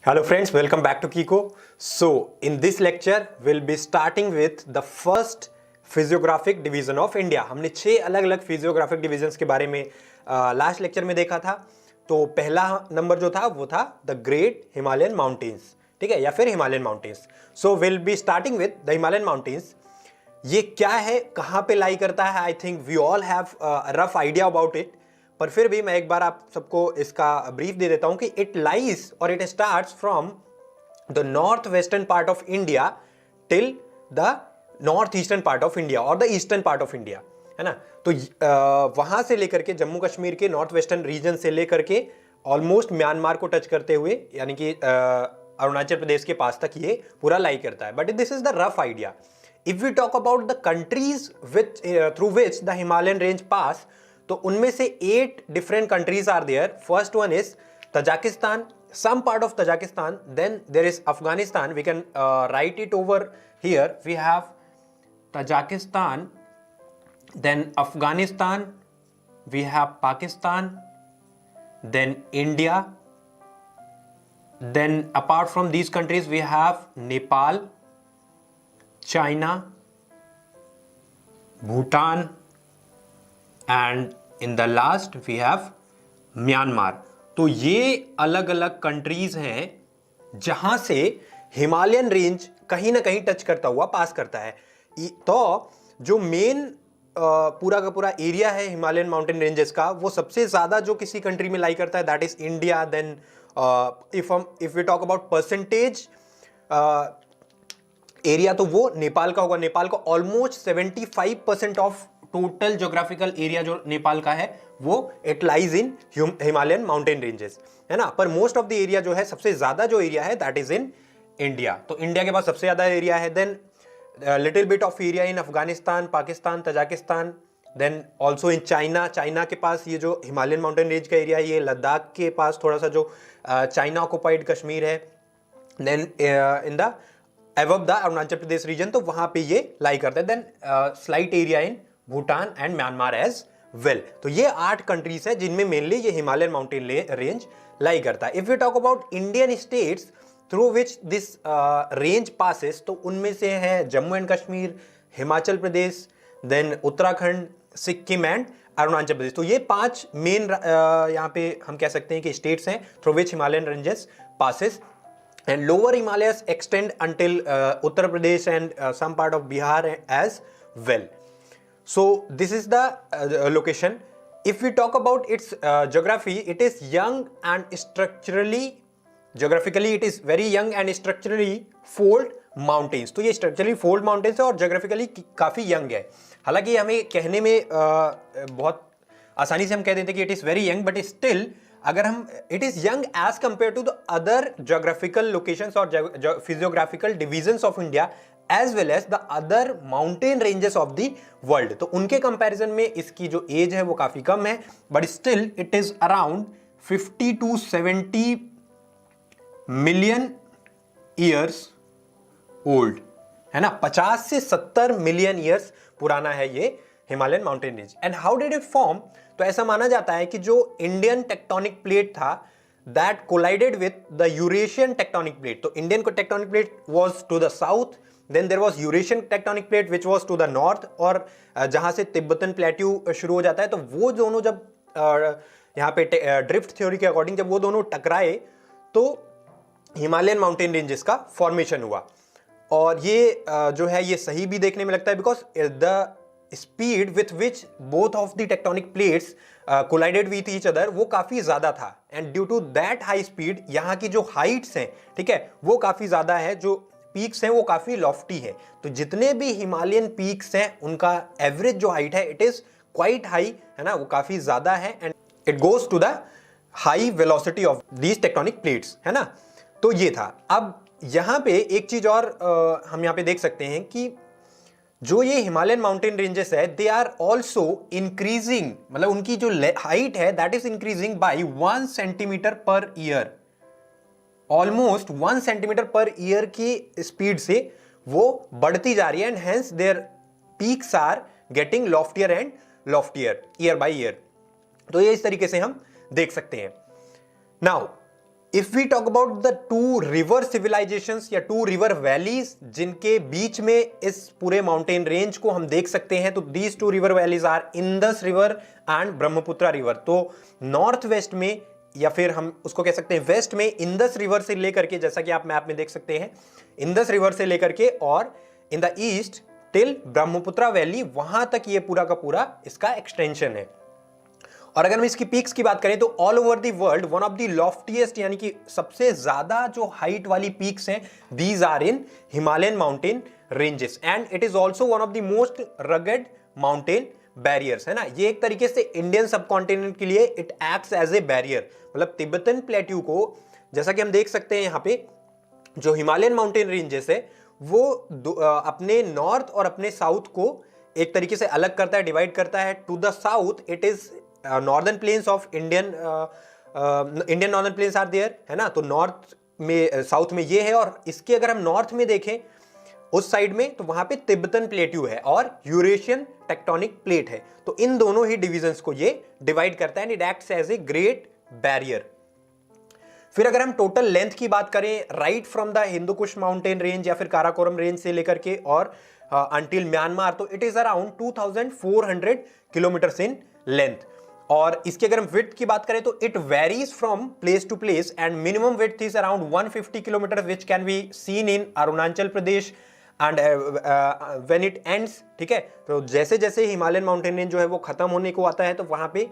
Hello friends, welcome back to Kiko. So in this lecture we'll be starting with the first physiographic division of India. हमने 6 अलग अलग physiographic divisions के बारे में last lecture में देखा था. तो पहला नंबर जो था वो था द ग्रेट हिमालयन माउंटेन्स, ठीक है, या फिर Himalayan mountains. So will be starting with the Himalayan mountains. ये क्या है, कहाँ पे लाई करता है, I think we all have rough idea about it, पर फिर भी मैं एक बार आप सबको इसका ब्रीफ दे देता हूं कि इट लाइज और it starts from the north western part of India till the north eastern part of India और the eastern part of India, है ना. तो वहां से लेकर के जम्मू कश्मीर के नॉर्थ वेस्टर्न रीजन से लेकर के ऑलमोस्ट म्यांमार को टच करते हुए, यानी कि अरुणाचल प्रदेश के पास तक ये पूरा लाई करता है. But this is the rough idea. If we talk about the countries which through which the Himalayan range pass, तो उनमें से 8 different countries are there. First one is Tajikistan, some part of Tajikistan, then there is Afghanistan. We can write it over here. We have Tajikistan, then Afghanistan, we have Pakistan, then India, then apart from these countries we have Nepal, China, Bhutan, and in the last we have Myanmar. तो ये अलग अलग countries हैं जहां से Himalayan range कहीं ना कहीं टच करता हुआ पास करता है. तो जो मेन पूरा का पूरा एरिया है हिमालयन माउंटेन रेंजेस का, वो सबसे ज्यादा जो किसी कंट्री में लाई करता है that is India. Then if we talk about percentage area, तो वो नेपाल का होगा. नेपाल का almost 75% of total geographical area जो नेपाल का है वो it lies in Himalayan mountain ranges, है ना. पर मोस्ट ऑफ द एरिया जो है, सबसे ज्यादा जो एरिया है दैट इज इन इंडिया. तो इंडिया के पास सबसे ज्यादा एरिया है. Then little bit of area in Afghanistan, Pakistan, Tajikistan, then also in China. China के पास ये जो हिमालयन माउंटेन रेंज का एरिया है, ये लद्दाख के पास थोड़ा सा जो चाइना ऑक्युपाइड कश्मीर है. Then in the above the Arunachal Pradesh region, तो वहां पे ये लाई करता है. Then slight area in Bhutan and Myanmar as well. तो ये 8 कंट्रीज है जिनमें मेनली ये हिमालयन माउंटेन रेंज लाई करता है. If we talk about Indian states through which this range passes, तो उनमें से है Jammu and Kashmir, Himachal Pradesh, then Uttarakhand, Sikkim and Arunachal Pradesh. तो ये 5 मेन यहाँ पे हम कह सकते हैं कि स्टेट्स हैं through which Himalayan ranges passes. And lower Himalayas extend until Uttar Pradesh and some part of Bihar as well. So this is the location. If we talk about its geography, it is young and geographically it is very young and structurally fold mountains. तो ये structurally fold mountains है और geographically काफी young है. हालांकि हमें कहने में बहुत आसानी से हम कह देते हैं कि it is very young, but still अगर हम it is young as compared to the other geographical locations or physiographical divisions of India as well as the other mountain ranges of the world. तो उनके comparison में इसकी जो as है वो काफी कम है, but still it is around 50 to 70 million years old, है ना. 50 से 70 मिलियन ईयर्स पुराना है ये Himalayan mountain range. And how did it form? तो ऐसा माना जाता है कि जो इंडियन टेक्टोनिक प्लेट था that collided with the Eurasian tectonic plate. तो Indian tectonic plate was to the south, then there was Eurasian tectonic plate which was to the north, और जहां से तिब्बतन प्लेट्यू शुरू हो जाता है, तो वो दोनों जब यहाँ पे ड्रिफ्ट थ्योरी के अकॉर्डिंग जब वो दोनों टकराए तो हिमालयन माउंटेन रेंजेस का फॉर्मेशन हुआ. और ये जो है ये सही भी देखने में लगता है because the speed with which both of the tectonic plates collided with each other वो काफी ज्यादा था. And due to that high speed यहाँ की जो हाइट्स हैं, ठीक है, वो काफी ज्यादा है, जो पीक्स हैं वो काफी लॉफ्टी है. तो जितने भी हिमालयन पीक्स हैं उनका एवरेज जो हाइट है इट इज क्वाइट हाई, है ना, वो काफी ज्यादा है. And it goes to the high velocity of these tectonic plates, है ना. तो ये था. अब यहां पे एक चीज और हम यहां पे देख सकते हैं कि जो ये हिमालयन माउंटेन रेंजेस है दे आर ऑल्सो इंक्रीजिंग, मतलब उनकी जो हाइट है that is increasing by 1 centimetre per year. Almost 1 centimetre per year की स्पीड से वो बढ़ती जा रही है. And hence their peaks are getting loftier and loftier year by year. तो ये इस तरीके से हम देख सकते हैं. Now if we talk about the two river civilisations या टू रिवर वैलीज जिनके बीच में इस पूरे माउंटेन रेंज को हम देख सकते हैं, तो these two river valleys are Indus river and Brahmaputra river. तो नॉर्थ वेस्ट में या फिर हम उसको कह सकते हैं वेस्ट में इंदस रिवर से लेकर के, जैसा कि आप मैप में देख सकते हैं, इंदस रिवर से लेकर के, और in the east till Brahmaputra valley, वहां तक ये पूरा का पूरा इसका एक्सटेंशन है। और अगर हम इसकी पीक्स की बात करें तो all over the world one of the loftiest यानी कि सबसे ज्यादा जो हाइट वाली पीक्स हैं, these are in Himalayan mountain ranges and it is also one of the most rugged mountain barriers, है ना। ये एक तरीके से इंडियन सबकॉन्टिनेंट के लिए it acts as a barrier, मतलब तिब्बतन प्लेट्यू को, जैसा कि हम देख सकते हैं यहाँ पे, जो हिमालयन माउंटेन रेंजेस है वो अपने नॉर्थ और अपने साउथ को एक तरीके से अलग करता है, डिवाइड करता है। To the south it is northern plains of Indian northern plains are there, है ना। तो नॉर्थ में साउथ में ये है, और इसके अगर हम नॉर्थ में देखें उस साइड में, तो वहां पे तिब्बतन प्लेट्यू है और यूरेशियन टेक्टोनिक प्लेट है। तो इन दोनों ही डिविजन्स को ये डिवाइड करता है and it acts as a great barrier. फिर अगर हम टोटल लेंथ की बात करें, right from the Hindu Kush mountain range या फिर काराकोरम रेंज से लेकर के और अंटिल म्यांमार, तो it is around 2400 kilometres in length. और इसकी अगर हम विड्थ की बात करें तो it varies from place to place and minimum width is around 150 kilometre which can be seen in Arunachal Pradesh and when it ends, ठीक है। तो जैसे जैसे हिमालयन माउंटेन रेंज जो है वो खत्म होने को आता है, तो वहां पे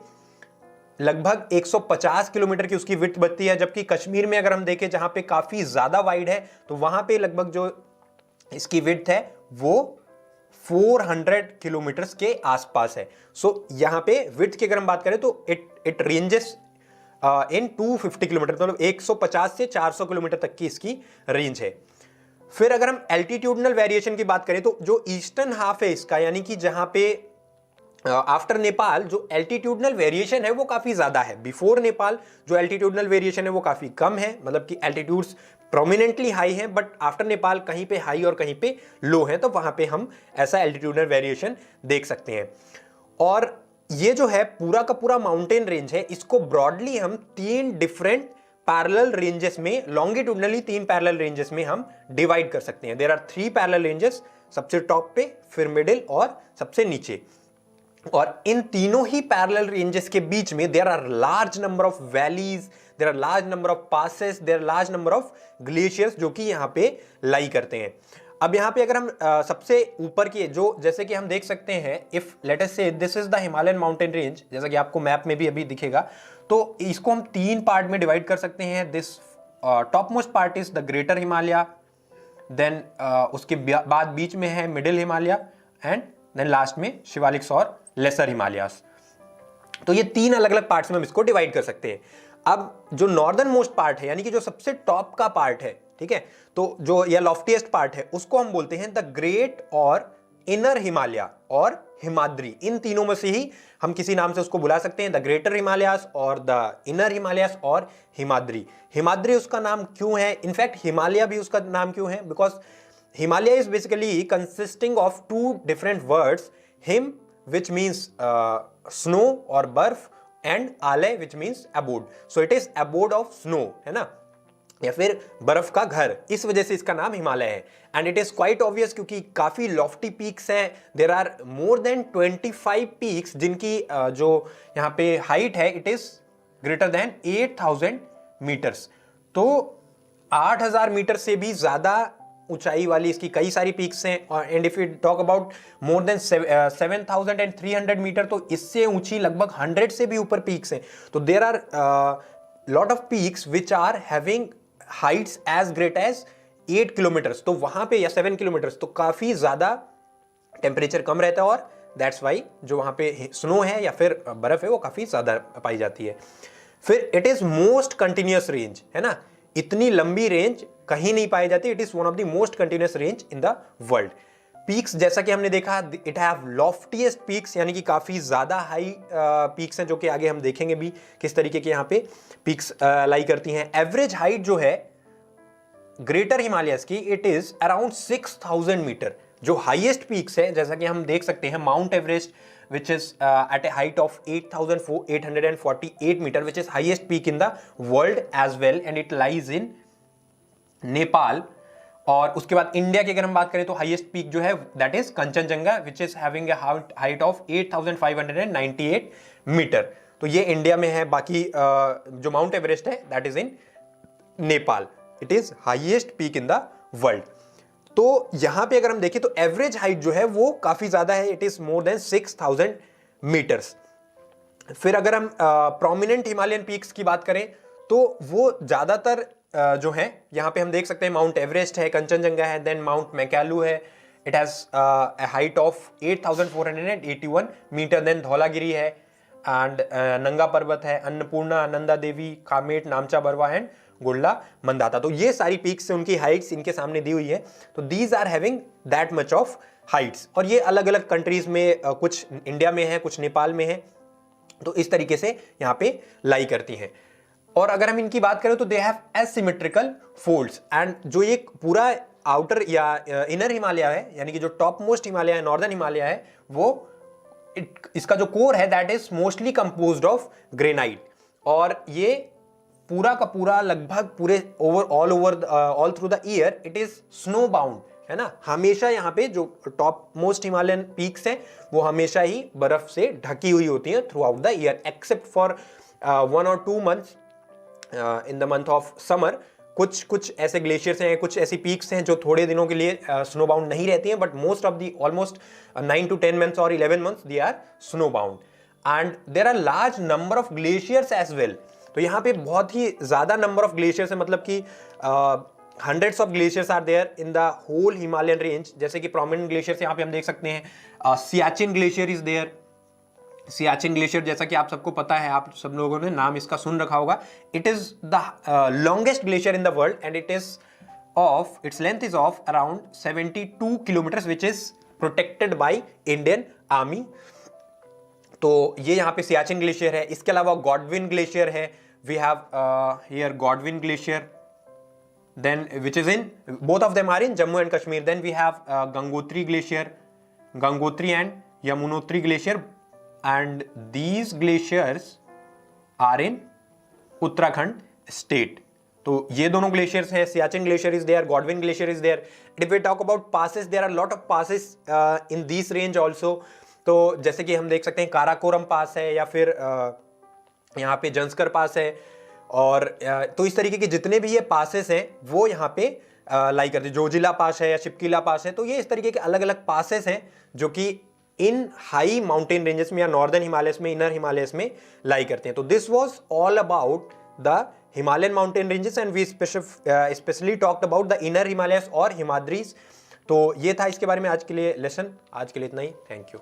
लगभग 150 किलोमीटर की उसकी विड्थ बचती है। जबकि कश्मीर में अगर हम देखें, जहां पे काफी ज्यादा वाइड है, तो वहां पे लगभग जो इसकी विड्थ है वो 400 किलोमीटर्स के आसपास है। सो यहां पे विड्थ की अगर हम बात करें तो इट रेंजेस इन 250 किलोमीटर, मतलब 150 से 400 किलोमीटर तक की इसकी रेंज है। फिर अगर हम एल्टीट्यूडनल वेरिएशन की बात करें तो जो ईस्टर्न हाफ है इसका, यानी कि जहां पे आफ्टर नेपाल जो एल्टीट्यूडनल वेरिएशन है वो काफी ज्यादा है। बिफोर नेपाल जो एल्टीट्यूडनल वेरिएशन है वो काफी कम है, मतलब कि एल्टीट्यूड्स प्रोमिनेंटली हाई है, बट आफ्टर नेपाल कहीं पे हाई और कहीं पे लो है, तो वहां पे हम ऐसा एल्टीट्यूडनल वेरिएशन देख सकते हैं। और ये जो है पूरा का पूरा माउंटेन रेंज है, इसको ब्रॉडली हम 3 डिफरेंट पैरेलल रेंजेस में, लॉन्गिट्यूडनली 3 पैरेलल रेंजेस में हम डिवाइड कर सकते हैं। देयर आर 3 पैरेलल रेंजेस, सबसे टॉप पे, फिर मिडिल और सबसे नीचे। और इन तीनों ही पैरेलल रेंजेस के बीच में there are large number of valleys, there are large number of passes, there are large number of glaciers जो कि यहाँ पे लाई करते हैं। अब यहाँ पे अगर हम सबसे ऊपर की, जो जैसे कि हम देख सकते हैं, इफ लेट अस से this is the Himalayan mountain range, जैसा कि आपको मैप में भी अभी दिखेगा, तो इसको हम 3 पार्ट में डिवाइड कर सकते हैं। This top most part is the greater Himalaya, then उसके बाद बीच में है middle Himalaya and then last में शिवालिक्स और लेसर हिमालयास। तो ये 3 अलग अलग पार्ट्स में हम इसको डिवाइड कर सकते हैं। अब जो नॉर्दर्न मोस्ट पार्ट है, यानी कि जो सबसे टॉप का पार्ट है, ठीक है, तो जो या लॉफ्टीएस्ट पार्ट है, उसको हम बोलते हैं द ग्रेट और इनर हिमालय और हिमाद्री। इन तीनों में से ही हम किसी नाम से उसको बुला सकते हैं, द ग्रेटर हिमालयास और द इनर हिमालयास और हिमाद्री। हिमाद्री उसका नाम क्यों है, इनफैक्ट हिमालय भी उसका नाम क्यों है, because Himalaya is basically consisting of 2 different words, him which means snow or बर्फ and आलय which means abode, so it is abode of snow, है ना, या फिर बर्फ का घर, इस वजह से इसका नाम हिमालय है। And it is quite obvious क्योंकि काफी लॉफ्टी पीक्स हैं, there are more than 25 peaks जिनकी जो यहाँ पे हाइट है it is greater than 8000 metres. तो 8000 मीटर से भी ज्यादा ऊंचाई वाली इसकी कई सारी पीक्स हैं। और and if you talk about more than 7300 metre, तो इससे ऊंची लगभग 100 से भी ऊपर पीक्स हैं। तो there are lot of peaks which are having heights as great as 8 kilometres, तो वहां पे या 7 किलोमीटर्स, तो काफी ज्यादा टेम्परेचर कम रहता है और दैट्स वाई जो वहां पे स्नो है या फिर बर्फ है वो काफी ज्यादा पाई जाती है। फिर it is most continuous range, है ना, इतनी लंबी रेंज कहीं नहीं पाई जाती। It is one of the most continuous range in the world. Peaks जैसा कि हमने देखा, इट हैव लॉफ्टीएस्ट पीक्स, यानी कि काफी ज्यादा हाई पीक्स हैं, जो कि आगे हम देखेंगे भी किस तरीके के यहाँ पे पीक्स लाई करती हैं। एवरेज हाइट जो है ग्रेटर हिमालयस की, इट इज अराउंड 6000 मीटर। जो हाईएस्ट पीक्स है, जैसा कि हम देख सकते हैं, mount Everest which is at a height of 8,848 meter, which is highest peak in the world as well, and it lies in Nepal. और उसके बाद इंडिया की अगर हम बात करें तो हाईएस्ट पीक जो है that is Kangchenjunga, which is having a height of 8,598 metre. तो ये इंडिया में है। बाकी जो माउंट एवरेस्ट है that is in Nepal, it is highest peak in the world. तो यहां पे अगर हम देखें तो एवरेज हाइट जो है वो काफी ज्यादा है, it is more than 6,000 metres. फिर अगर हम प्रोमिनेंट हिमालयन पीक्स की बात करें तो वो ज्यादातर जो है यहां पे हम देख सकते हैं माउंट एवरेस्ट है, कंचनजंगा है, देन माउंट मैकालू है, it has a height of 8,481 metre, then Dhaulagiri है एंड नंगा पर्वत है, अन्नपूर्णा, नंदा देवी, कामेट, नामचा बरवा एंड गुल्ला मंदाता। तो ये सारी पीक्स से उनकी हाइट्स इनके सामने दी हुई है। तो these are having that much of heights, और ये अलग अलग कंट्रीज में कुछ इंडिया में है, कुछ नेपाल में है। तो इस तरीके से यहाँ पे लाई करती हैं। और अगर हम इनकी बात करें तो they have asymmetrical folds, and जो ये पूरा आउटर या इनर हिमालय है, यानी कि जो टॉप मोस्ट हिमालय है, नॉर्दर्न हिमालय है, वो इसका जो कोर है that is mostly composed of granite. और ये पूरा का पूरा लगभग पूरे all through the year it is snow bound, है ना। हमेशा यहाँ पे जो टॉप मोस्ट हिमालयन पीक्स हैं वो हमेशा ही बर्फ से ढकी हुई होती हैं through out the year, except for 1 or 2 months in the month of summer. कुछ ऐसे ग्लेशियर्स हैं, कुछ ऐसी पीक्स हैं जो थोड़े दिनों के लिए स्नो बाउंड नहीं रहती हैं, but most of the almost 9 to 10 months और 11 months they are snow bound, and there are large number of glaciers as well. तो यहाँ पे बहुत ही ज्यादा नंबर ऑफ ग्लेशियर्स है, मतलब कि hundreds of glaciers are there in the whole Himalayan range। जैसे कि prominent glaciers यहाँ पे हम देख सकते हैं, Siachen glacier is there. Siachen glacier जैसा कि आप सबको पता है, आप सब लोगों ने नाम इसका सुन रखा होगा। It is the longest glacier in the world, and it is of its length is of around 72 kilometre, which is protected by Indian army. तो ये यहाँ पे सियाचिन ग्लेशियर है। इसके अलावा गॉडविन ग्लेशियर है, we have here Godwin glacier, then which is in both of them are in Jammu and Kashmir. Then we have Gangotri glacier, Gangotri and Yamunotri glacier, and these glaciers are in Uttarakhand state. तो ये दोनों glaciers हैं, Siachen glacier is there, Godwin glacier is there. If we talk about passes, there are lot of passes in this range also. तो जैसे कि हम देख सकते हैं काराकोरम पास है, या फिर यहाँ पे जंस्कर पास है, और तो इस तरीके के जितने भी ये पासेस हैं वो यहाँ पे लाई करते हैं। जोजिला पास है या शिपकीला पास है, तो ये इस तरीके के अलग अलग पासेस हैं जो कि इन हाई माउंटेन रेंजेस में या नॉर्दर्न हिमालयस में, इनर हिमालयस में लाई करते हैं। तो this was all about the Himalayan mountain ranges, and we specially talked about the inner Himalayas और हिमाद्रीज। तो ये था इसके बारे में आज के लिए लेसन। आज के लिए इतना ही, थैंक यू।